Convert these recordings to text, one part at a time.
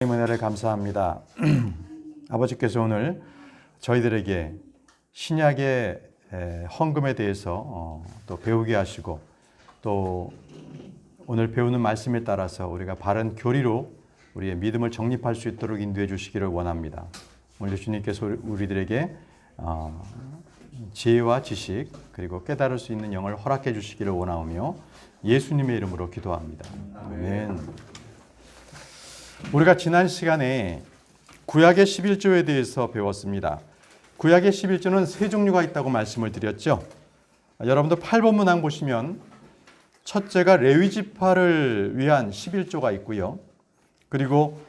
하나님의 은혜를 감사합니다. 아버지께서 오늘 저희들에게 신약의 헌금에 대해서 또 배우게 하시고, 또 오늘 배우는 말씀에 따라서 우리가 바른 교리로 우리의 믿음을 정립할 수 있도록 인도해 주시기를 원합니다. 오늘 주님께서 우리들에게 지혜와 지식 그리고 깨달을 수 있는 영을 허락해 주시기를 원하오며 예수님의 이름으로 기도합니다. 아멘. 우리가 지난 시간에 구약의 11조에 대해서 배웠습니다. 구약의 11조는 세 종류가 있다고 말씀을 드렸죠. 여러분들 8번 문항 보시면 첫째가 레위지파를 위한 11조가 있고요. 그리고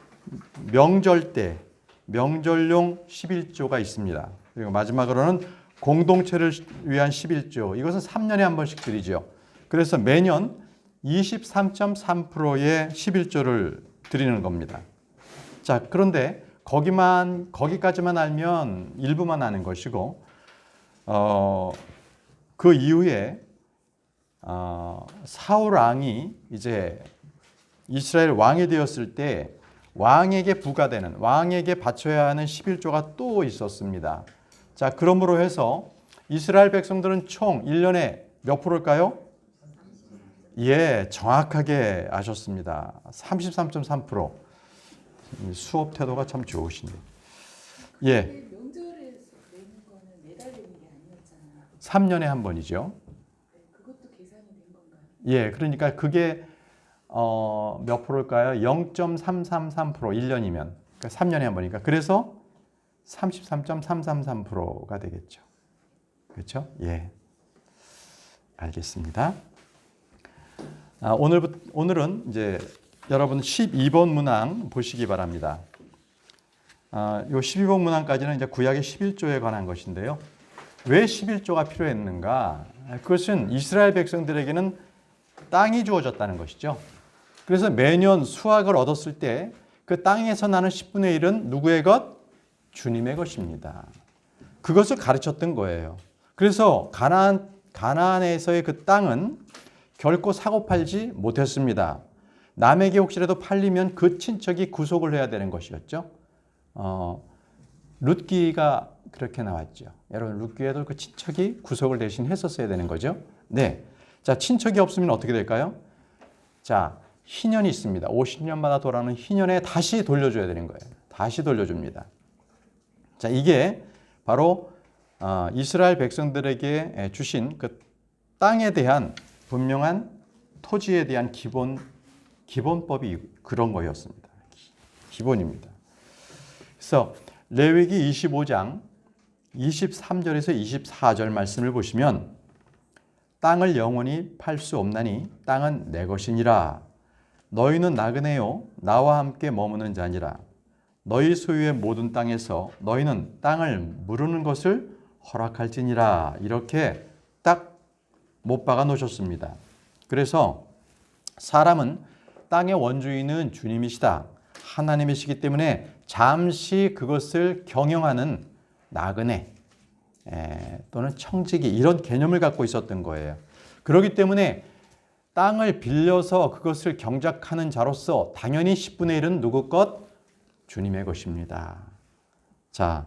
명절 때 명절용 11조가 있습니다. 그리고 마지막으로는 공동체를 위한 11조. 이것은 3년에 한 번씩 드리죠. 그래서 매년 23.3%의 11조를 드리는 겁니다. 자, 그런데 거기까지만 알면 일부만 아는 것이고, 그 이후에 사울 왕이 이제 이스라엘 왕이 되었을 때 왕에게 부과되는, 왕에게 바쳐야 하는 11조가 또 있었습니다. 자, 그러므로 해서 이스라엘 백성들은 총 1년에 몇 프로일까요? 예, 정확하게 아셨습니다. 33.3%. 수업 태도가 참 좋으시네요. 예. 명절에 내는 거는 매달 내는 게 아니었잖아요. 3년에 한 번이죠. 그것도 계산이 된 건가요? 예, 그러니까 그게 몇 프로일까요? 0.333%, 1년이면. 그러니까 3년에 한 번이니까. 그래서 33.333%가 되겠죠. 그렇죠? 예. 알겠습니다. 오늘은 이제 여러분 12번 문항 보시기 바랍니다. 요 12번 문항까지는 이제 구약의 11조에 관한 것인데요. 왜 11조가 필요했는가? 그것은 이스라엘 백성들에게는 땅이 주어졌다는 것이죠. 그래서 매년 수확을 얻었을 때 그 땅에서 나는 10분의 1은 누구의 것? 주님의 것입니다. 그것을 가르쳤던 거예요. 그래서 가나안에서의 그 땅은 결코 사고 팔지 못했습니다. 남에게 혹시라도 팔리면 그 친척이 구속을 해야 되는 것이었죠. 룻기가 그렇게 나왔죠. 여러분, 룻기에도 그 친척이 구속을 대신 했었어야 되는 거죠. 네. 자, 친척이 없으면 어떻게 될까요? 자, 희년이 있습니다. 50년마다 돌아오는 희년에 다시 돌려줘야 되는 거예요. 다시 돌려줍니다. 자, 이게 바로 이스라엘 백성들에게 주신 그 땅에 대한 분명한 토지에 대한 기본법이 그런 거였습니다. 기본입니다. 그래서 레위기 25장 23절에서 24절 말씀을 보시면 땅을 영원히 팔 수 없나니 땅은 내 것이니라. 너희는 나그네요 나와 함께 머무는 자니라. 너희 소유의 모든 땅에서 너희는 땅을 무르는 것을 허락할지니라. 이렇게 딱 못 박아 놓으셨습니다. 그래서 사람은 땅의 원주인은 주님이시다, 하나님이시기 때문에 잠시 그것을 경영하는 나그네 또는 청지기, 이런 개념을 갖고 있었던 거예요. 그렇기 때문에 땅을 빌려서 그것을 경작하는 자로서 당연히 10분의 1은 누구 것? 주님의 것입니다. 자,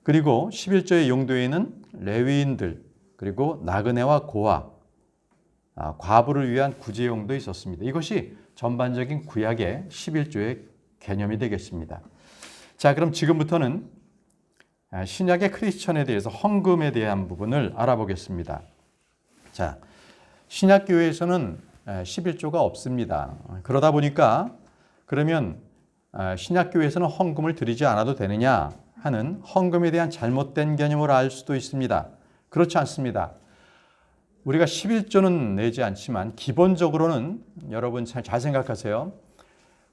그리고 11조의 용도에는 레위인들, 그리고 나그네와 고아, 과부를 위한 구제용도 있었습니다. 이것이 전반적인 구약의 11조의 개념이 되겠습니다. 자, 그럼 지금부터는 신약의 크리스천에 대해서 헌금에 대한 부분을 알아보겠습니다. 자, 신약교회에서는 11조가 없습니다. 그러다 보니까 그러면 신약교회에서는 헌금을 드리지 않아도 되느냐 하는 헌금에 대한 잘못된 개념을 알 수도 있습니다. 그렇지 않습니다. 우리가 11조는 내지 않지만 기본적으로는 여러분 잘 생각하세요.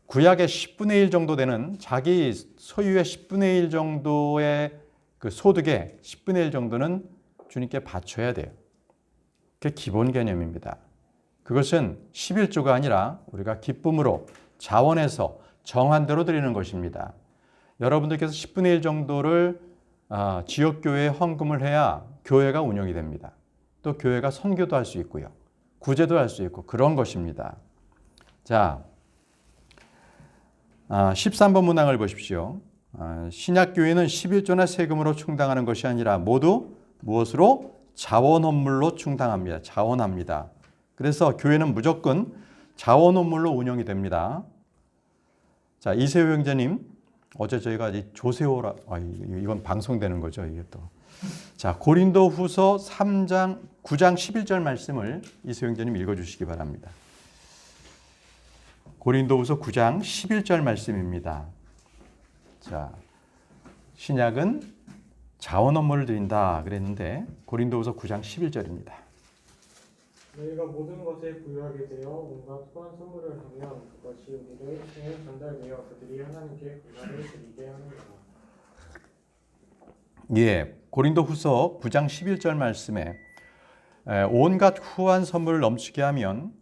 구약의 10분의 1 정도 되는, 자기 소유의 10분의 1 정도의 그 소득의 10분의 1 정도는 주님께 바쳐야 돼요. 그게 기본 개념입니다. 그것은 11조가 아니라 우리가 기쁨으로 자원해서 정한 대로 드리는 것입니다. 여러분들께서 10분의 1 정도를 지역교회에 헌금을 해야 교회가 운영이 됩니다. 또 교회가 선교도 할 수 있고요. 구제도 할 수 있고 그런 것입니다. 자, 13번 문항을 보십시오. 신약교회는 11조나 세금으로 충당하는 것이 아니라 모두 무엇으로? 자원헌물로 충당합니다. 자원합니다. 그래서 교회는 무조건 자원헌물로 운영이 됩니다. 자, 이세호 형제님, 어제 저희가 이 조세호라, 이건 방송되는 거죠, 이게 또. 자, 고린도후서 9장 11절 말씀을 이세호 형제님 읽어주시기 바랍니다. 고린도후서 9장 11절 말씀입니다. 자, 신약은 자원 업무를 드린다 그랬는데 고린도후서 9장 11절입니다. 너희가 모든 것에 부유하게 되어 온갖 후한 선물을 하면 그것이 우리를 생에 전달되어 그들이 하나님께 감사를 드리게 하느니라. 예, 고린도후서 9장 11절 말씀에 온갖 후한 선물을 넘치게 하면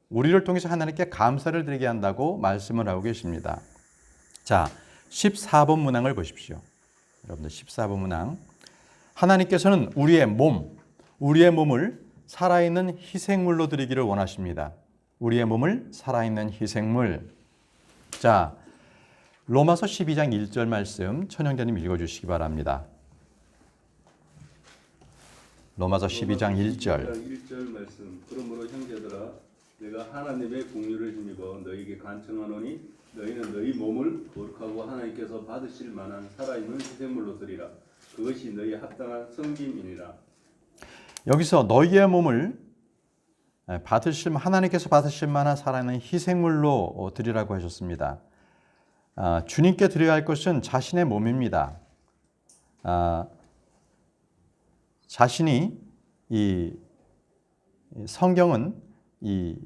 우리를 통해서 하나님께 감사를 드리게 한다고 말씀을 하고 계십니다. 자, 14번 문항을 보십시오. 여러분들 14번 문항. 하나님께서는 우리의 몸을 살아있는 희생물로 드리기를 원하십니다. 우리의 몸을 살아있는 희생물. 자, 로마서 12장 1절 말씀 천영자님 읽어주시기 바랍니다. 로마서 12장 1절. 1절 말씀. 그러므로 형제들아 내가 하나님의 공유를 힘입어 너희에게 간청하노니 너희는 너희 몸을 거룩하고 하나님께서 받으실 만한 살아있는 희생물로 드리라. 그것이 너희의 합당한 섬김이니라. 여기서 너희의 몸을 하나님께서 받으실 만한 살아있는 희생물로 드리라고 하셨습니다. 주님께 드려야 할 것은 자신의 몸입니다. 자신이 이 성경은 이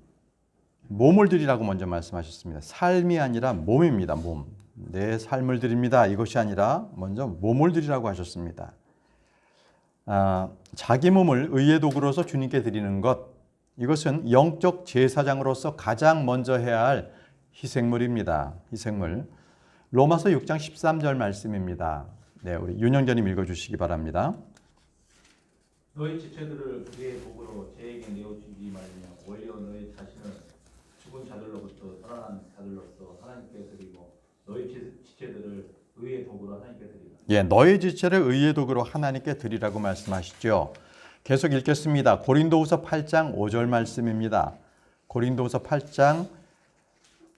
몸을 드리라고 먼저 말씀하셨습니다. 삶이 아니라 몸입니다. 몸. 내 삶을 드립니다. 이것이 아니라 먼저 몸을 드리라고 하셨습니다. 자기 몸을 의의 도구로서 주님께 드리는 것, 이것은 영적 제사장으로서 가장 먼저 해야 할 희생물입니다. 희생물. 로마서 6장 13절 말씀입니다. 네, 우리 윤영자님 읽어주시기 바랍니다. 너희 지체들을 그의 복으로 제에게 내어주기 마련이며 오히려 너희 자신을 죽은 자들로부터 살아난 자들로서 하나님께 드리고 너희 지체들을 의의 도구로 하나님께 드리라. 예, 너희 지체를 의의 도구로 하나님께 드리라고 말씀하시죠. 계속 읽겠습니다. 고린도후서 8장 5절 말씀입니다. 고린도후서 8장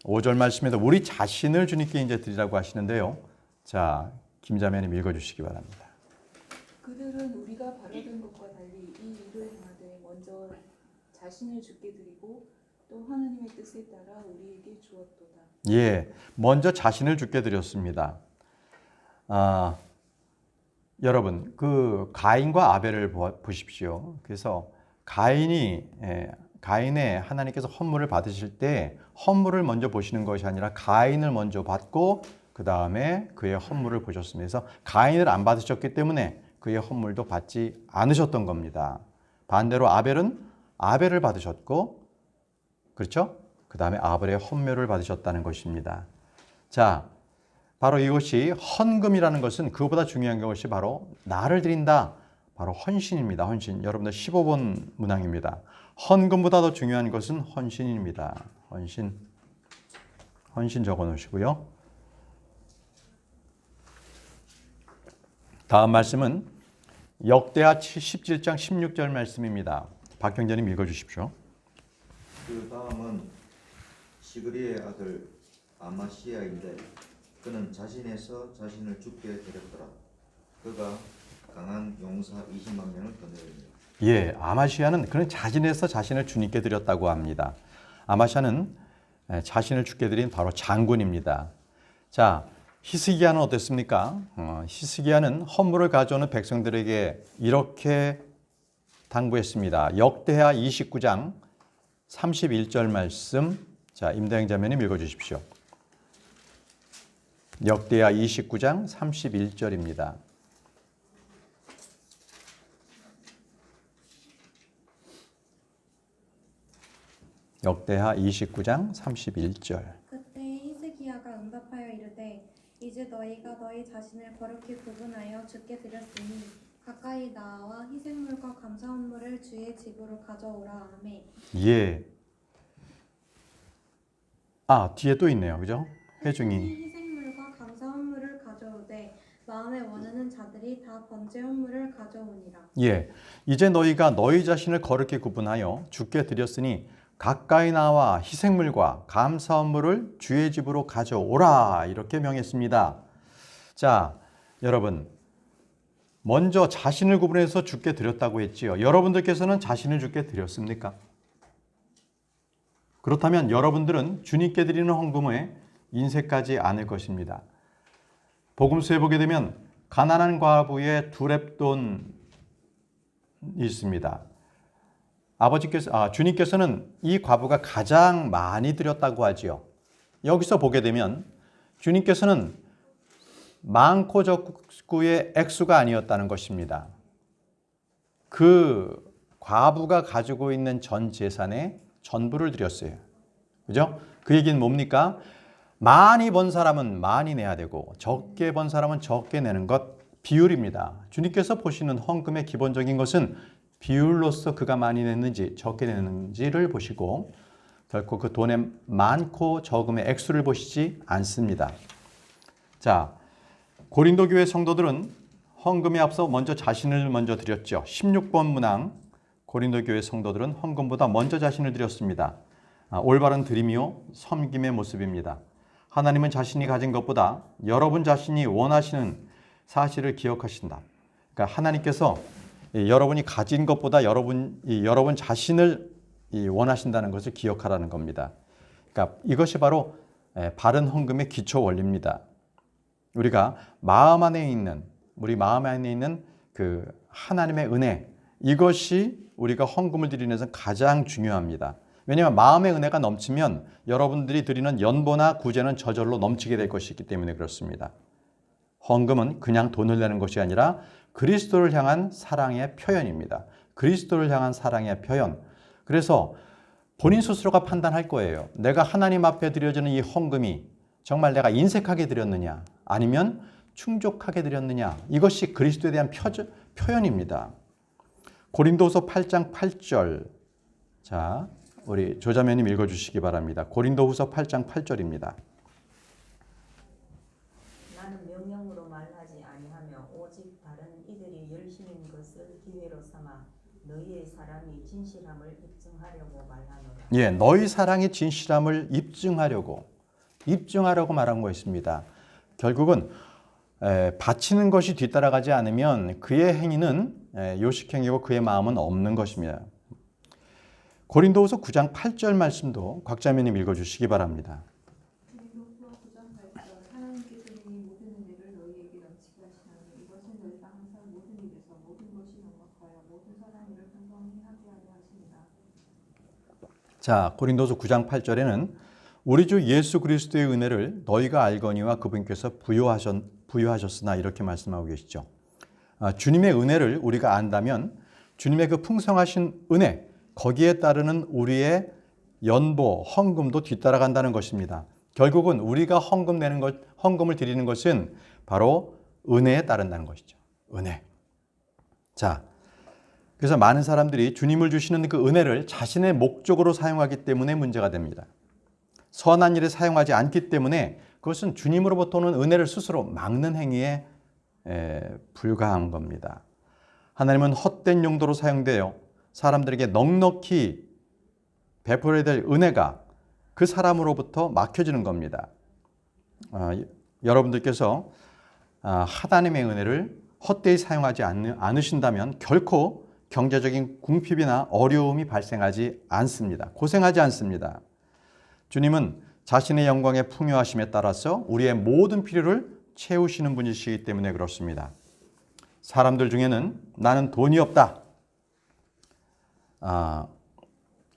5절 말씀에도 우리 자신을 주님께 이제 드리라고 하시는데요. 자, 김자매님 읽어주시기 바랍니다. 그들은 우리가 바라던 것과 달리 이 일을 행하되 먼저 자신을 주께 드리고 또 하나님의 뜻에 따라 우리에게 주었도다. 예, 먼저 자신을 주께 드렸습니다. 여러분, 그 가인과 아벨을 보십시오. 그래서 가인의 하나님께서 헌물을 받으실 때 헌물을 먼저 보시는 것이 아니라 가인을 먼저 받고 그 다음에 그의 헌물을 보셨습니다. 그래서 가인을 안 받으셨기 때문에 그의 헌물도 받지 않으셨던 겁니다. 반대로 아벨은 아벨을 받으셨고, 그렇죠? 그 다음에 아벨의 헌물을 받으셨다는 것입니다. 자, 바로 이것이 헌금이라는 것은 그것보다 중요한 것이 바로 나를 드린다. 바로 헌신입니다. 헌신. 여러분들 15번 문항입니다. 헌금보다 더 중요한 것은 헌신입니다. 헌신 적어 놓으시고요. 다음 말씀은 역대하 17장 16절 말씀입니다. 박형재님 읽어주십시오. 그 다음은 시그리의 아들 아마시아인데 그는 자신에서 자신을 죽게 드렸더라. 그가 강한 용사 20만 명을 거느렸느니라. 예, 아마시아는 그는 자신에서 자신을 주님께 드렸다고 합니다. 아마시아는 자신을 죽게 드린 바로 장군입니다. 자, 히스기야는 어땠습니까? 히스기야는 헌물을 가져오는 백성들에게 이렇게 당부했습니다. 역대하 29장 31절 말씀. 자, 임다영 자매님 읽어주십시오. 역대하 29장 31절입니다. 역대하 29장 31절. 그때 히스기야가 응답하여 이르되 이제 너희가 너희 자신을 거룩히 구분하여 주께 드렸으니 가까이 나와 희생물과 감사헌물을 주의 집으로 가져오라. 아멘. 예. 뒤에 또 있네요. 그죠? 회중이 희생물과 감사헌물을 가져오되 마음에 원하는 자들이 다 번제 헌물을 가져오니라. 예, 이제 너희가 너희 자신을 거룩히 구분하여 주께 드렸으니 가까이 나와 희생물과 감사헌물을 주의 집으로 가져오라 이렇게 명했습니다. 자, 여러분 먼저 자신을 구분해서 주께 드렸다고 했지요. 여러분들께서는 자신을 주께 드렸습니까? 그렇다면 여러분들은 주님께 드리는 헌금에 인색하지 않을 것입니다. 복음서에 보게 되면 가난한 과부의 두렙돈이 있습니다. 주님께서는 이 과부가 가장 많이 드렸다고 하지요. 여기서 보게 되면 주님께서는 많고 적고의 액수가 아니었다는 것입니다. 그 과부가 가지고 있는 전 재산의 전부를 드렸어요. 그죠? 그 얘기는 뭡니까? 많이 번 사람은 많이 내야 되고 적게 번 사람은 적게 내는 것, 비율입니다. 주님께서 보시는 헌금의 기본적인 것은 비율로서 그가 많이 냈는지 적게 냈는지를 보시고 결코 그 돈의 많고 적음의 액수를 보시지 않습니다. 자, 고린도 교회 성도들은 헌금에 앞서 먼저 자신을 먼저 드렸죠. 16번 문항 고린도 교회 성도들은 헌금보다 먼저 자신을 드렸습니다. 올바른 드림이요 섬김의 모습입니다. 하나님은 자신이 가진 것보다 여러분 자신이 원하시는 사실을 기억하신다. 그러니까 하나님께서 여러분이 가진 것보다 여러분 자신을 원하신다는 것을 기억하라는 겁니다. 그러니까 이것이 바로 바른 헌금의 기초 원리입니다. 우리가 마음 안에 있는 그 하나님의 은혜, 이것이 우리가 헌금을 드리는 데서 가장 중요합니다. 왜냐하면 마음의 은혜가 넘치면 여러분들이 드리는 연보나 구제는 저절로 넘치게 될 것이기 때문에 그렇습니다. 헌금은 그냥 돈을 내는 것이 아니라 그리스도를 향한 사랑의 표현입니다. 그리스도를 향한 사랑의 표현. 그래서 본인 스스로가 판단할 거예요. 내가 하나님 앞에 드려지는 이 헌금이 정말 내가 인색하게 드렸느냐 아니면 충족하게 드렸느냐, 이것이 그리스도에 대한 표현입니다. 고린도후서 8장 8절. 자, 우리 조자매님 읽어주시기 바랍니다. 고린도후서 8장 8절입니다. 나는 명령으로 말하지 아니하며 오직 다른 이들이 열심인 것을 기회로 삼아 너희의 사랑이 진실함을 입증하려고 말하노라. 예, 너희 사랑의 진실함을 입증하려고 말한 것입니다. 결국은 바치는 것이 뒤따라가지 않으면 그의 행위는 요식행위고 그의 마음은 없는 것입니다. 고린도후서 9장 8절 말씀도 곽자매님 읽어주시기 바랍니다. 고린도후서 9장 8절 하나님께서 이미 모든 은혜를 너희에게 넘치게 하시나니 이것은 너희가 항상 모든 일에서 모든 것이 넉넉하여 모든 사람 일을 풍성히 하게 하려 하십니다. 자, 고린도서 9장 8절에는 우리 주 예수 그리스도의 은혜를 너희가 알거니와 그분께서 부여하셨으나 이렇게 말씀하고 계시죠. 주님의 은혜를 우리가 안다면 주님의 그 풍성하신 은혜, 거기에 따르는 우리의 연보, 헌금도 뒤따라간다는 것입니다. 결국은 우리가 헌금을 드리는 것은 바로 은혜에 따른다는 것이죠. 은혜. 자, 그래서 많은 사람들이 주님을 주시는 그 은혜를 자신의 목적으로 사용하기 때문에 문제가 됩니다. 선한 일에 사용하지 않기 때문에 그것은 주님으로부터 오는 은혜를 스스로 막는 행위에 불과한 겁니다. 하나님은 헛된 용도로 사용되어 사람들에게 넉넉히 베풀어야 될 은혜가 그 사람으로부터 막혀지는 겁니다. 여러분들께서 하나님의 은혜를 헛되이 사용하지 않으신다면 결코 경제적인 궁핍이나 어려움이 발생하지 않습니다. 고생하지 않습니다. 주님은 자신의 영광의 풍요하심에 따라서 우리의 모든 필요를 채우시는 분이시기 때문에 그렇습니다. 사람들 중에는 나는 돈이 없다,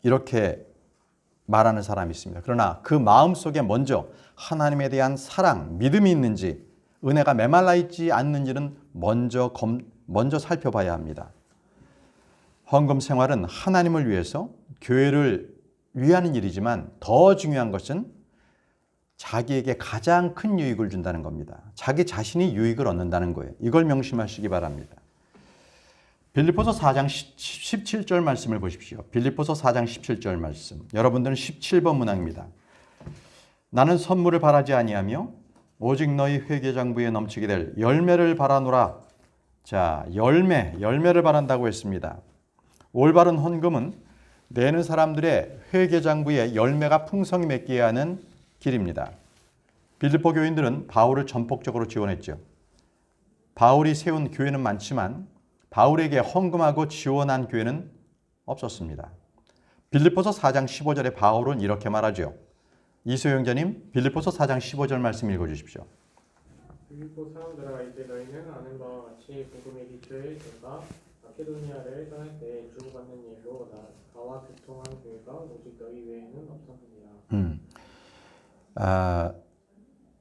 이렇게 말하는 사람이 있습니다. 그러나 그 마음속에 먼저 하나님에 대한 사랑, 믿음이 있는지, 은혜가 메말라 있지 않는지는 먼저 살펴봐야 합니다. 헌금 생활은 하나님을 위해서, 교회를 위하는 일이지만 더 중요한 것은 자기에게 가장 큰 유익을 준다는 겁니다. 자기 자신이 유익을 얻는다는 거예요. 이걸 명심하시기 바랍니다. 빌립보서 4장 17절 말씀을 보십시오. 빌립보서 4장 17절 말씀. 여러분들은 17번 문항입니다. 나는 선물을 바라지 아니하며 오직 너희 회개장부에 넘치게 될 열매를 바라노라. 자, 열매를 바란다고 했습니다. 올바른 헌금은 내는 사람들의 회개장부에 열매가 풍성히 맺게 하는 길입니다. 빌립보 교인들은 바울을 전폭적으로 지원했죠. 바울이 세운 교회는 많지만 바울에게 헌금하고 지원한 교회는 없었습니다. 빌립보서 4장 15절에 바울은 이렇게 말하죠. 이소영자님, 빌립보서 4장 15절 말씀 읽어주십시오. 빌립보 사람들아, 이제 너희는 아는 바와 같이 복음의 기초에 내가 마케도니아를 떠날 때 주고받는 일로 나와 교통한 교회가 오직 너희 외에는 없었느니라.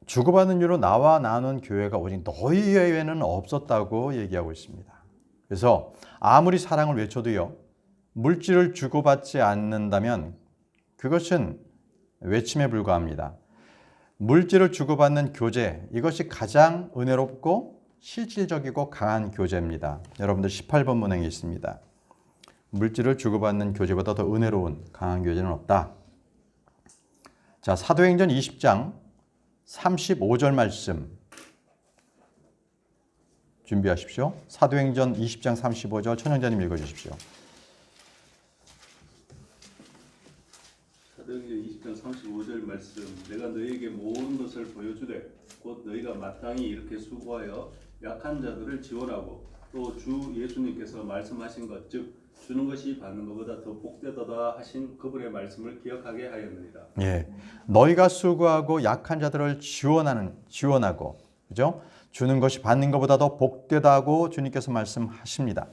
주고받는 일로 나와 나눈 교회가 오직 너희 외에는 없었다고 얘기하고 있습니다. 그래서 아무리 사랑을 외쳐도요, 물질을 주고받지 않는다면 그것은 외침에 불과합니다. 물질을 주고받는 교제, 이것이 가장 은혜롭고 실질적이고 강한 교제입니다. 여러분들 18번 문항에 있습니다. 물질을 주고받는 교제보다 더 은혜로운 강한 교제는 없다. 자, 사도행전 20장 35절 말씀 준비하십시오. 사도행전 20장 35절 천영자님 읽어주십시오. 사도행전 20장 35절 말씀. 내가 너희에게 모든 것을 보여주되 곧 너희가 마땅히 이렇게 수고하여 약한 자들을 지원하고 또 주 예수님께서 말씀하신 것, 즉 주는 것이 받는 것보다 더 복되도다 하신 그분의 말씀을 기억하게 하였느니라. 예, 너희가 수고하고 약한 자들을 지원하고, 그죠? 주는 것이 받는 것보다 더 복되다고 주님께서 말씀하십니다.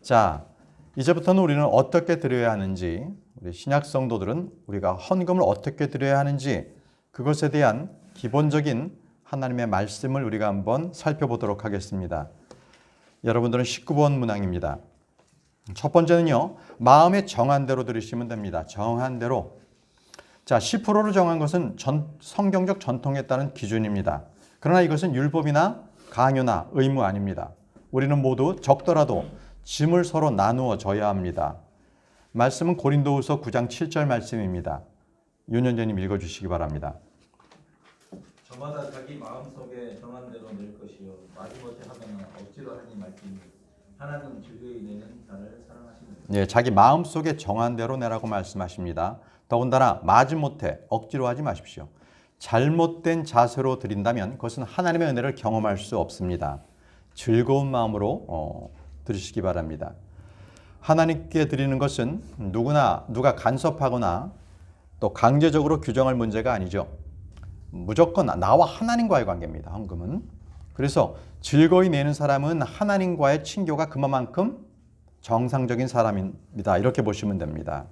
자, 이제부터는 우리는 어떻게 드려야 하는지, 우리 신약 성도들은 우리가 헌금을 어떻게 드려야 하는지, 그것에 대한 기본적인 하나님의 말씀을 우리가 한번 살펴보도록 하겠습니다. 여러분들은 19번 문항입니다. 첫 번째는요, 마음에 정한 대로 드리시면 됩니다. 정한 대로. 자, 10%를 정한 것은 성경적 전통에 따른 기준입니다. 그러나 이것은 율법이나 강요나 의무 아닙니다. 우리는 모두 적더라도 짐을 서로 나누어 져야 합니다. 말씀은 고린도후서 9장 7절 말씀입니다. 윤현재님 읽어주시기 바랍니다. 저마다 자기 마음속에 정한 대로 낼 것이요 마지못해 하거나 억지로 하니 말지니 하나님 즐거이 내는 자를 사랑하십니다. 네, 자기 마음속에 정한 대로 내라고 말씀하십니다. 더군다나 마지못해 억지로 하지 마십시오. 잘못된 자세로 드린다면 그것은 하나님의 은혜를 경험할 수 없습니다. 즐거운 마음으로 드리시기 바랍니다. 하나님께 드리는 것은 누가 간섭하거나 또 강제적으로 규정할 문제가 아니죠. 무조건 나와 하나님과의 관계입니다. 헌금은. 그래서 즐거이 내는 사람은 하나님과의 친교가 그만큼 정상적인 사람입니다. 이렇게 보시면 됩니다.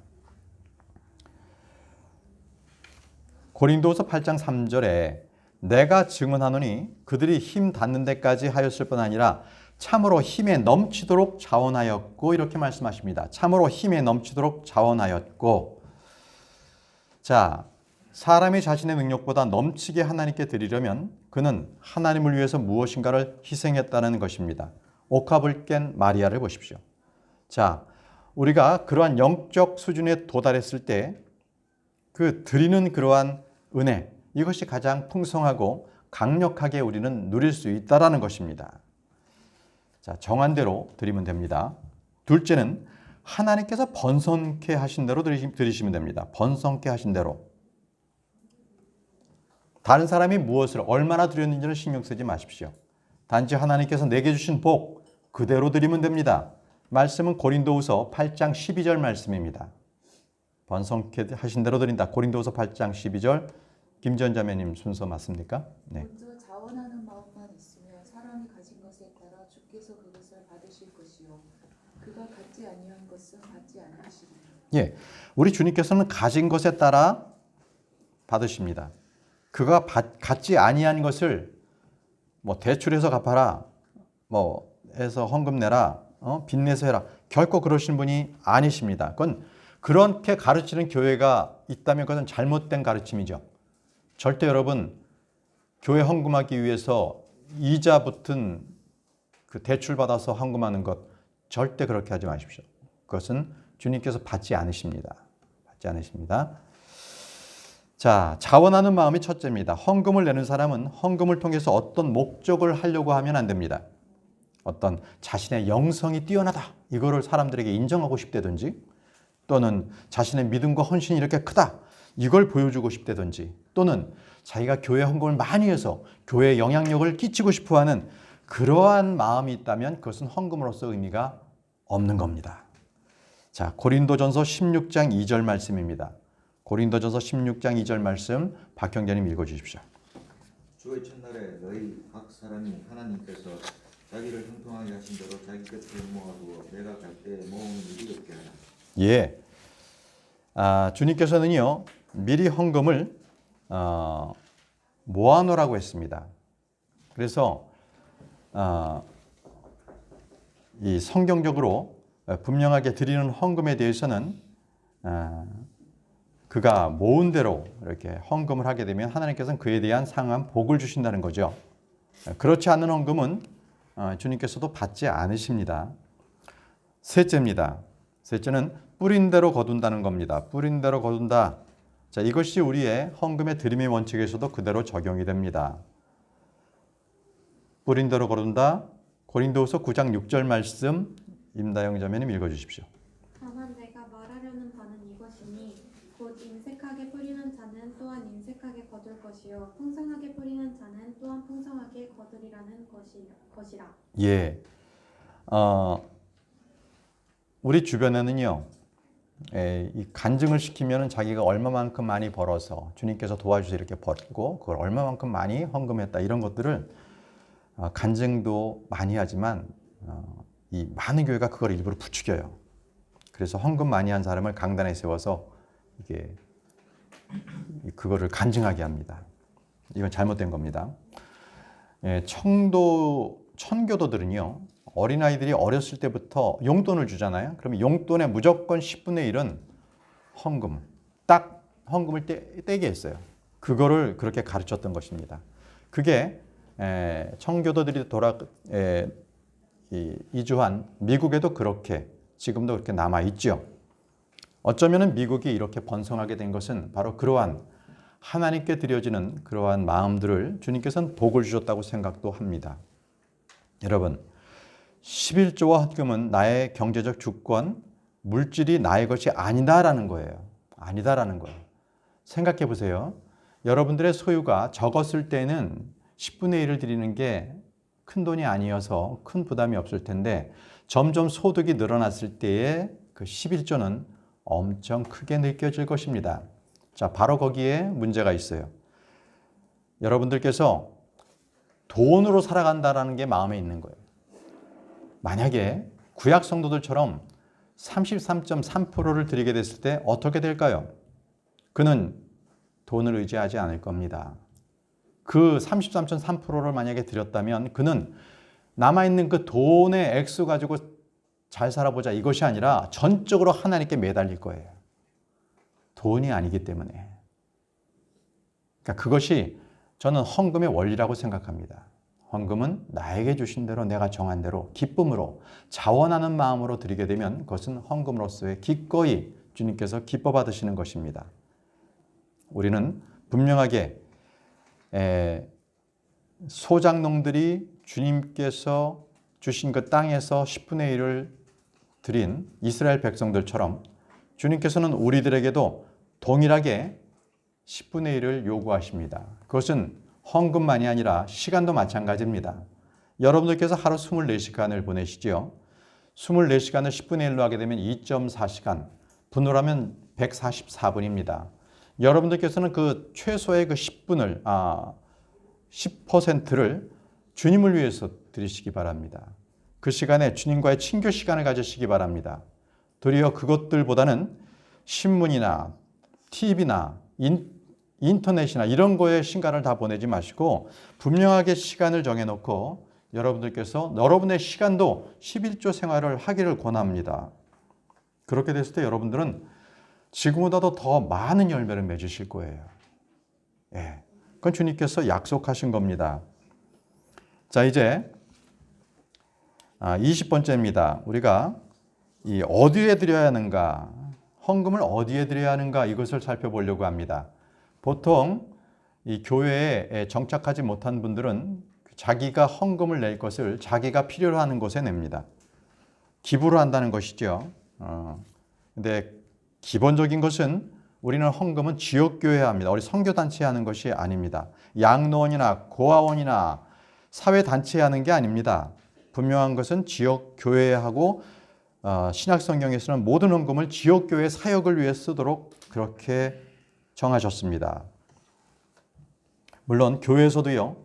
고린도서 8장 3절에 내가 증언하노니 그들이 힘 닿는 데까지 하였을 뿐 아니라 참으로 힘에 넘치도록 자원하였고, 이렇게 말씀하십니다. 참으로 힘에 넘치도록 자원하였고. 자, 사람이 자신의 능력보다 넘치게 하나님께 드리려면 그는 하나님을 위해서 무엇인가를 희생했다는 것입니다. 옥합을 깬 마리아를 보십시오. 자, 우리가 그러한 영적 수준에 도달했을 때 그 드리는 그러한 은혜, 이것이 가장 풍성하고 강력하게 우리는 누릴 수 있다는 것입니다. 자, 정한 대로 드리면 됩니다. 둘째는 하나님께서 번성케 하신 대로 드리시면 됩니다. 번성케 하신 대로. 다른 사람이 무엇을 얼마나 드렸는지를 신경 쓰지 마십시오. 단지 하나님께서 내게 주신 복 그대로 드리면 됩니다. 말씀은 고린도후서 8장 12절 말씀입니다. 번성케 하신 대로 드린다. 고린도후서 8장 12절. 김지연 자매님 순서 맞습니까? 네. 먼저 자원하는 마음만 있으면 사람이 가진 것에 따라 주께서 그것을 받으실 것이요 그가 갖지 아니한 것은 받지 아니하시리라. 예, 우리 주님께서는 가진 것에 따라 받으십니다. 그가 갖지 아니한 것을 뭐 대출해서 갚아라, 뭐 해서 헌금 내라, 빚내서 해라, 결코 그러신 분이 아니십니다. 그건 그렇게 가르치는 교회가 있다면 그것은 잘못된 가르침이죠. 절대 여러분 교회 헌금하기 위해서 이자 붙은 그 대출 받아서 헌금하는 것 절대 그렇게 하지 마십시오. 그것은 주님께서 받지 않으십니다. 받지 않으십니다. 자, 자원하는 마음이 첫째입니다. 헌금을 내는 사람은 헌금을 통해서 어떤 목적을 하려고 하면 안 됩니다. 어떤 자신의 영성이 뛰어나다, 이거를 사람들에게 인정하고 싶다든지, 또는 자신의 믿음과 헌신이 이렇게 크다, 이걸 보여주고 싶다든지, 또는 자기가 교회 헌금을 많이 해서 교회에 영향력을 끼치고 싶어하는 그러한 마음이 있다면 그것은 헌금으로서 의미가 없는 겁니다. 자, 고린도전서 16장 2절 말씀입니다. 고린도전서 16장 2절 말씀 박형재님 읽어주십시오. 주의 첫날에 너희 각 사람이 하나님께서 자기를 형통하게 하신 대로 자기 것을 모아두어 내가 갈 때 모으는 일이 없게 하라. 예, 주님께서는요 미리 헌금을 모아놓으라고 했습니다. 그래서 이 성경적으로 분명하게 드리는 헌금에 대해서는 그가 모은 대로 이렇게 헌금을 하게 되면 하나님께서는 그에 대한 상한 복을 주신다는 거죠. 그렇지 않은 헌금은 주님께서도 받지 않으십니다. 셋째입니다. 셋째는 뿌린 대로 거둔다는 겁니다. 뿌린 대로 거둔다. 자, 이것이 우리의 헌금의 드림의 원칙에서도 그대로 적용이 됩니다. 뿌린 대로 거둔다. 고린도후서 9장 6절 말씀 임다영 자매님 읽어주십시오. 다만 내가 말하려는 바는 이것이니 곧 인색하게 뿌리는 자는 또한 인색하게 거둘 것이요 풍성하게 뿌리는 자는 또한 풍성하게 거두리라는 것이라. 예, 우리 주변에는요, 이 간증을 시키면 자기가 얼마만큼 많이 벌어서 주님께서 도와주셔서 이렇게 벌고 그걸 얼마만큼 많이 헌금했다, 이런 것들을 간증도 많이 하지만 이 많은 교회가 그걸 일부러 부추겨요. 그래서 헌금 많이 한 사람을 강단에 세워서 이게 그거를 간증하게 합니다. 이건 잘못된 겁니다. 천교도들은요, 어린아이들이 어렸을 때부터 용돈을 주잖아요. 그러면 용돈의 무조건 10분의 1은 헌금, 딱 헌금을 떼게 했어요. 그거를 그렇게 가르쳤던 것입니다. 그게 청교도들이 이주한 미국에도 그렇게 지금도 그렇게 남아 있죠. 어쩌면 미국이 이렇게 번성하게 된 것은 바로 그러한 하나님께 드려지는 그러한 마음들을 주님께서는 복을 주셨다고 생각도 합니다. 여러분, 11조와 헌금은 나의 경제적 주권, 물질이 나의 것이 아니다라는 거예요. 아니다라는 거예요. 생각해 보세요. 여러분들의 소유가 적었을 때는 10분의 1을 드리는 게 큰 돈이 아니어서 큰 부담이 없을 텐데 점점 소득이 늘어났을 때에 그 11조는 엄청 크게 느껴질 것입니다. 자, 바로 거기에 문제가 있어요. 여러분들께서 돈으로 살아간다라는 게 마음에 있는 거예요. 만약에 구약 성도들처럼 33.3%를 드리게 됐을 때 어떻게 될까요? 그는 돈을 의지하지 않을 겁니다. 그 33.3%를 만약에 드렸다면 그는 남아있는 그 돈의 액수 가지고 잘 살아보자, 이것이 아니라 전적으로 하나님께 매달릴 거예요. 돈이 아니기 때문에. 그러니까 그것이 저는 헌금의 원리라고 생각합니다. 헌금은 나에게 주신 대로 내가 정한 대로 기쁨으로 자원하는 마음으로 드리게 되면 그것은 헌금으로서의 기꺼이 주님께서 기뻐 받으시는 것입니다. 우리는 분명하게 소작농들이 주님께서 주신 그 땅에서 10분의 1을 드린 이스라엘 백성들처럼 주님께서는 우리들에게도 동일하게 10분의 1을 요구하십니다. 그것은 헌금만이 아니라 시간도 마찬가지입니다. 여러분들께서 하루 24시간을 보내시지요. 24시간을 10분의 1로 하게 되면 2.4시간, 분으로 하면 144분입니다. 여러분들께서는 그 최소의 그 10분을, 10%를 주님을 위해서 드리시기 바랍니다. 그 시간에 주님과의 친교 시간을 가지시기 바랍니다. 도리어 그것들보다는 신문이나 TV나 인터넷이나 이런 거에 시간을 다 보내지 마시고 분명하게 시간을 정해놓고 여러분들께서 여러분의 시간도 11조 생활을 하기를 권합니다. 그렇게 됐을 때 여러분들은 지금보다도 더 많은 열매를 맺으실 거예요. 예, 그건 주님께서 약속하신 겁니다. 자, 이제 20번째입니다. 우리가 어디에 드려야 하는가, 헌금을 어디에 드려야 하는가, 이것을 살펴보려고 합니다. 보통 이 교회에 정착하지 못한 분들은 자기가 헌금을 낼 것을 자기가 필요로 하는 곳에 냅니다. 기부를 한다는 것이죠. 근데 기본적인 것은 우리는 헌금은 지역교회에 합니다. 우리 선교단체에 하는 것이 아닙니다. 양로원이나 고아원이나 사회단체에 하는 게 아닙니다. 분명한 것은 지역교회에 하고 신약성경에서는 모든 헌금을 지역교회 사역을 위해 쓰도록 그렇게 정하셨습니다. 물론 교회에서도요,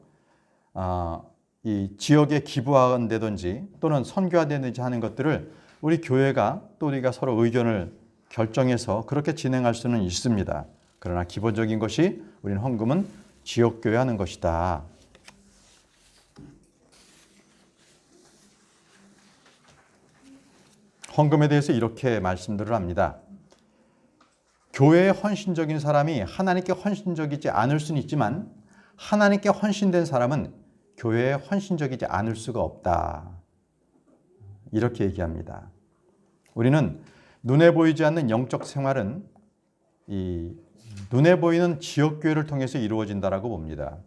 이 지역에 기부한다든지 또는 선교한다든지 하는 것들을 우리 교회가 또 우리가 서로 의견을 결정해서 그렇게 진행할 수는 있습니다. 그러나 기본적인 것이 우리는 헌금은 지역교회 하는 것이다. 헌금에 대해서 이렇게 말씀들을 합니다. 교회에 헌신적인 사람이 하나님께 헌신적이지 않을 수는 있지만 하나님께 헌신된 사람은 교회에 헌신적이지 않을 수가 없다. 이렇게 얘기합니다. 우리는 눈에 보이지 않는 영적 생활은 이 눈에 보이는 지역교회를 통해서 이루어진다라고 봅니다.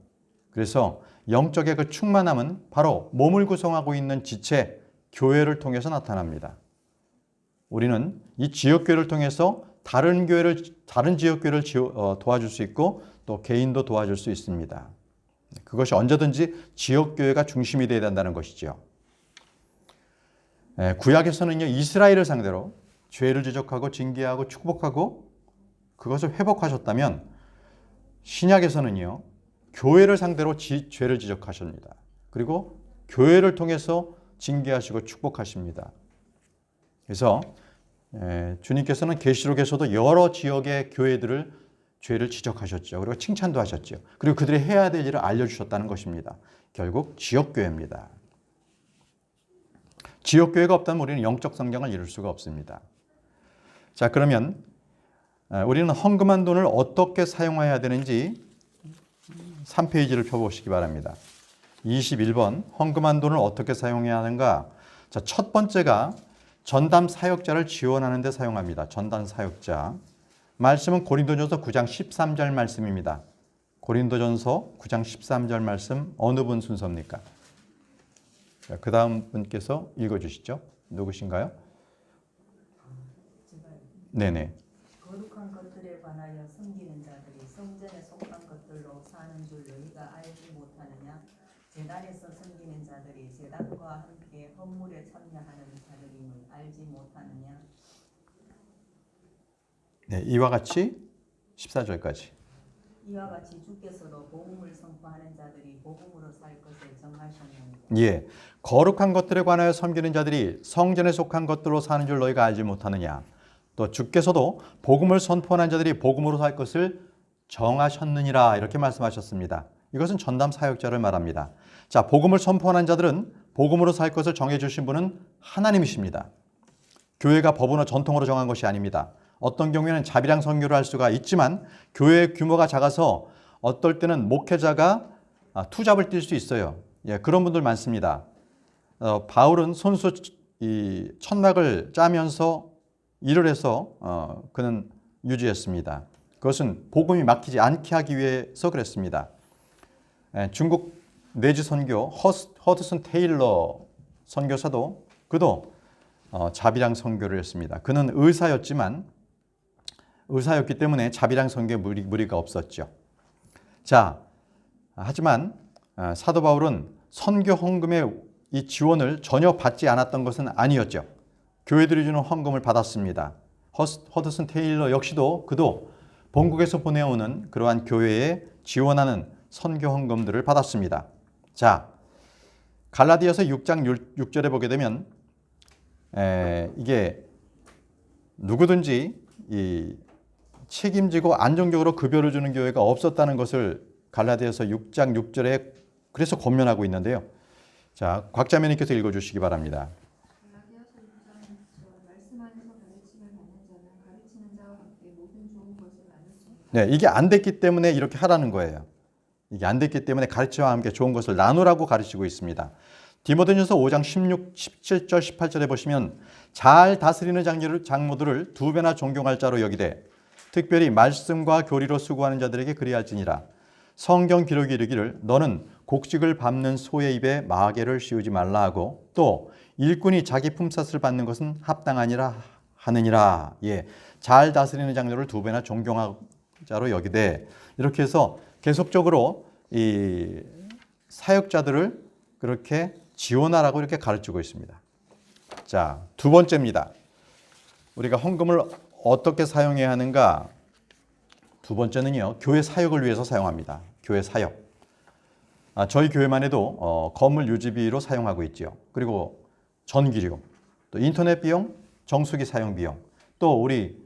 그래서 영적의 그 충만함은 바로 몸을 구성하고 있는 지체, 교회를 통해서 나타납니다. 우리는 이 지역교회를 통해서 다른 지역교회를 도와줄 수 있고 또 개인도 도와줄 수 있습니다. 그것이 언제든지 지역교회가 중심이 되어야 된다는 것이죠. 구약에서는요, 이스라엘을 상대로 죄를 지적하고 징계하고 축복하고 그것을 회복하셨다면 신약에서는요, 교회를 상대로 죄를 지적하십니다. 그리고 교회를 통해서 징계하시고 축복하십니다. 그래서 주님께서는 계시록에서도 여러 지역의 교회들을 죄를 지적하셨죠. 그리고 칭찬도 하셨죠. 그리고 그들이 해야 될 일을 알려주셨다는 것입니다. 결국 지역교회입니다. 지역교회가 없다면 우리는 영적 성장을 이룰 수가 없습니다. 자, 그러면 우리는 헌금한 돈을 어떻게 사용해야 되는지 3페이지를 펴보시기 바랍니다. 21번 헌금한 돈을 어떻게 사용해야 하는가? 자, 첫 번째가 전담 사역자를 지원하는 데 사용합니다. 전담 사역자. 말씀은 고린도전서 9장 13절 말씀입니다. 고린도전서 9장 13절 말씀 어느 분 순서입니까? 그 다음 분께서 읽어주시죠. 누구신가요? 네네. 거룩한 것들에 관하여 섬기는 자들이 성전에 속한 것들로 사는 줄 너희가 알지 못하느냐? 제단에서 섬기는 자들이 제단과 함께 헌물에 참여하는 자들임을 알지 못하느냐? 네, 이와 같이 14절까지. 이와 같이 주께서도 복음을 선포하는 자들이 복음으로 살 것을 정하셨느니라. 예, 거룩한 것들에 관하여 섬기는 자들이 성전에 속한 것들로 사는 줄 너희가 알지 못하느냐? 또 주께서도 복음을 선포하는 자들이 복음으로 살 것을 정하셨느니라 이렇게 말씀하셨습니다. 이것은 전담 사역자를 말합니다. 자, 복음을 선포하는 자들은 복음으로 살 것을 정해주신 분은 하나님이십니다. 교회가 법으로 전통으로 정한 것이 아닙니다. 어떤 경우에는 자비랑 선교를 할 수가 있지만 교회의 규모가 작아서 어떨 때는 목회자가 투잡을 뛸 수 있어요. 예, 그런 분들 많습니다. 바울은 손수 천막을 짜면서 일을 해서 그는 유지했습니다. 그것은 복음이 막히지 않게 하기 위해서 그랬습니다. 중국 내지 선교 허드슨 테일러 선교사도 그도 자비랑 선교를 했습니다. 그는 의사였기 때문에 자비랑 선교에 무리가 없었죠. 자, 하지만 사도 바울은 선교 헌금의 이 지원을 전혀 받지 않았던 것은 아니었죠. 교회들이 주는 헌금을 받았습니다. 허드슨 테일러 역시도 그도 본국에서 보내오는 그러한 교회에 지원하는 선교 헌금들을 받았습니다. 자, 갈라디아서 6장 6절에 보게 되면 이게 누구든지 이 책임지고 안정적으로 급여를 주는 교회가 없었다는 것을 갈라디아서 6장 6절에 그래서 권면하고 있는데요. 자, 곽자매님께서 읽어주시기 바랍니다. 갈라디아서 6장 6절 말씀 안에서 가르침을 받는 자는 가르치는 자와 함께 모든 좋은 것을 나누습니다. 네, 이게 안 됐기 때문에 이렇게 하라는 거예요. 이게 안 됐기 때문에 가르침과 함께 좋은 것을 나누라고 가르치고 있습니다. 디모데전서 5장 17절 18절에 보시면 잘 다스리는 장모들을 두 배나 존경할 자로 여기되 특별히 말씀과 교리로 수고하는 자들에게 그리할지니라. 성경 기록이 이르기를 너는 곡식을 밟는 소의 입에 마개를 씌우지 말라 하고 또 일꾼이 자기 품삯을 받는 것은 합당하니라 하느니라. 예, 잘 다스리는 장로를 두 배나 존경하자로 여기되 이렇게 해서 계속적으로 이 사역자들을 그렇게 지원하라고 이렇게 가르치고 있습니다. 자, 두 번째입니다. 우리가 헌금을 어떻게 사용해야 하는가? 두 번째는요, 교회 사역을 위해서 사용합니다. 교회 사역. 저희 교회만 해도 건물 유지비로 사용하고 있죠. 그리고 전기료, 또 인터넷 비용, 정수기 사용 비용, 또 우리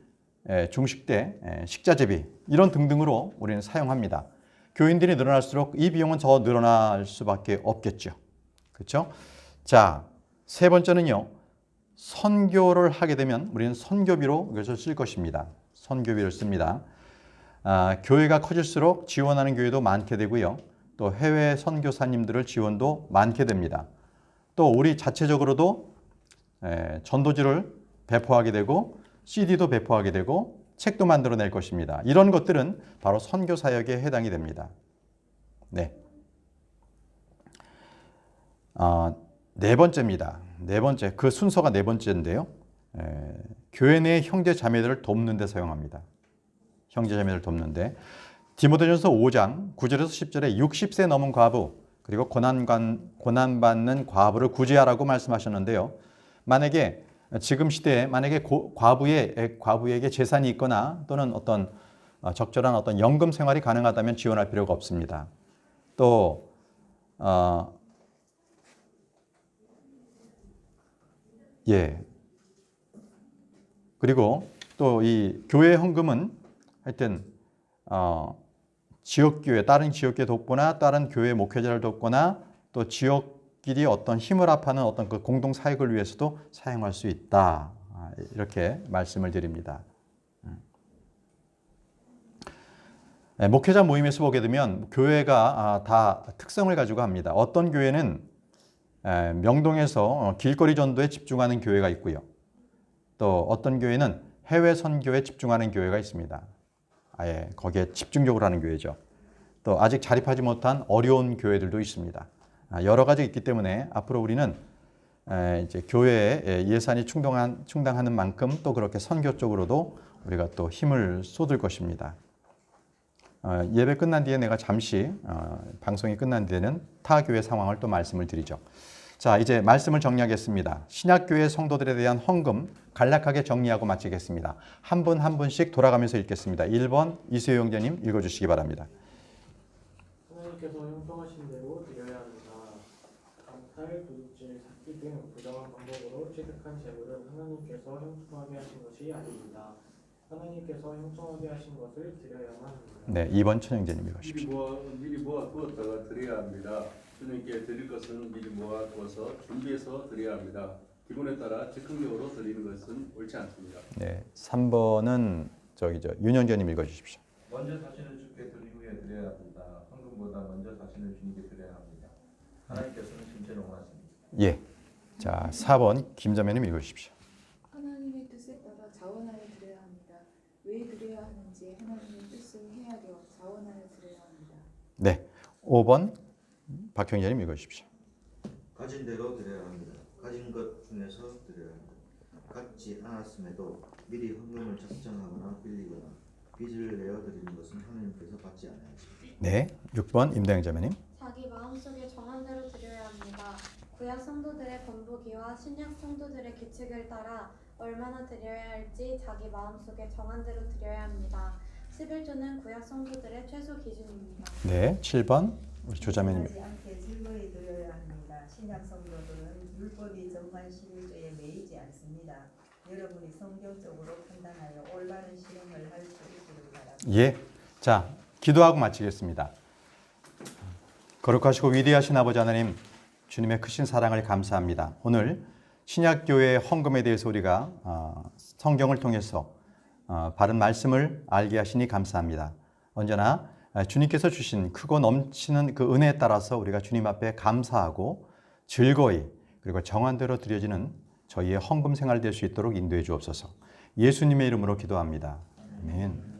중식대 식자재비 이런 등등으로 우리는 사용합니다. 교인들이 늘어날수록 이 비용은 더 늘어날 수밖에 없겠죠. 그렇죠? 자, 세 번째는요. 선교를 하게 되면 우리는 선교비로 이것을 쓸 것입니다. 선교비를 씁니다. 교회가 커질수록 지원하는 교회도 많게 되고요. 또 해외 선교사님들을 지원도 많게 됩니다. 또 우리 자체적으로도 전도지를 배포하게 되고 CD도 배포하게 되고 책도 만들어낼 것입니다. 이런 것들은 바로 선교 사역에 해당이 됩니다. 네. 네 번째입니다. 네 번째, 그 순서가 네 번째인데요. 교회 내 형제 자매들을 돕는 데 사용합니다. 형제 자매들을 돕는데 디모데전서 5장 9절에서 10절에 60세 넘은 과부 그리고 고난받는 과부를 구제하라고 말씀하셨는데요. 만약에 지금 시대에 만약에 과부에게 재산이 있거나 또는 어떤 적절한 어떤 연금 생활이 가능하다면 지원할 필요가 없습니다. 또 그리고 또 이 교회 헌금은 하여튼 지역교회, 다른 지역교회 돕거나 다른 교회 목회자를 돕거나 또 지역끼리 어떤 힘을 합하는 어떤 그 공동 사역을 위해서도 사용할 수 있다. 이렇게 말씀을 드립니다. 목회자 모임에서 보게 되면 교회가 다 특성을 가지고 합니다. 어떤 교회는 명동에서 길거리 전도에 집중하는 교회가 있고요. 또 어떤 교회는 해외 선교에 집중하는 교회가 있습니다. 아예 거기에 집중적으로 하는 교회죠. 또 아직 자립하지 못한 어려운 교회들도 있습니다. 여러 가지 있기 때문에 앞으로 우리는 이제 교회에 예산이 충당하는 만큼 또 그렇게 선교 쪽으로도 우리가 또 힘을 쏟을 것입니다. 예배 끝난 뒤에 내가 잠시 방송이 끝난 뒤에는 타 교회 상황을 또 말씀을 드리죠. 자, 이제 말씀을 정리하겠습니다. 신약교회 성도들에 대한 헌금 간략하게 정리하고 마치겠습니다. 한 분 한 분씩 돌아가면서 읽겠습니다. 1번 이수영 형제님 읽어주시기 바랍니다. 하나님께서 형성하신 대로 드려야 합니다. 감탈, 도둑질, 사기 등 부정한 방법으로 취득한 재물은 하나님께서 형통하게 하신 것이 아닙니다. 하나님께서 형통하게 하신 것을 드려야만 합니다. 네, 2번 천영재님 읽으십시오. 미리 모아 두었다가 드려야 합니다. 주님께 드릴 것은 미리 모아 두어서 준비해서 드려야 합니다. 기본에 따라 즉흥적으로 드리는 것은 옳지 않습니다. 네, 3번은 윤영재님 읽어주십시오. 먼저 자신을 주께 드린 후에 드려야 합니다. 헌금보다 먼저 자신을 주님께 드려야 합니다. 하나님께서는 진짜로 원하십니다. 예, 자 4번 김자매님 읽어주십시오. 하나님의 뜻에 따라 자원하여 드려야 합니다. 왜 드려야 하는지 하나님의 뜻을 헤아려 자원하여 드려야 합니다. 네, 5번 박형재님 읽어주십시오. 가진 대로 드려야 합니다. 가진 것 중에서 드려야 합니다. 갖지 않았음에도 미리 헌금을 작정하거나 빌리거나 빚을 내어 드리는 것은 하나님께서 받지 않으십니다. 네, 6번 임다영 자매님. 자기 마음속에 정한 대로 드려야 합니다. 구약 성도들의 번복이와 신약 성도들의 규칙을 따라 얼마나 드려야 할지 자기 마음속에 정한 대로 드려야 합니다. 11조는 구약 성도들의 최소 기준입니다. 네, 7번 우리 조자매님. 하지 않게 즐거이 드려야 합니다. 신약 성도들은 율법이 정한 11조에 매이지 않습니다. 여러분이 성경적으로 판단하여 올바른 실행을 할 수 있기를 바랍니다. 예, 자 기도하고 마치겠습니다. 거룩하시고 위대하신 아버지 하나님, 주님의 크신 사랑을 감사합니다. 오늘 신약교회의 헌금에 대해서 우리가 성경을 통해서 바른 말씀을 알게 하시니 감사합니다. 언제나 주님께서 주신 크고 넘치는 그 은혜에 따라서 우리가 주님 앞에 감사하고 즐거이 그리고 정한대로 드려지는 저희의 헌금 생활 될 수 있도록 인도해 주옵소서. 예수님의 이름으로 기도합니다. 아멘.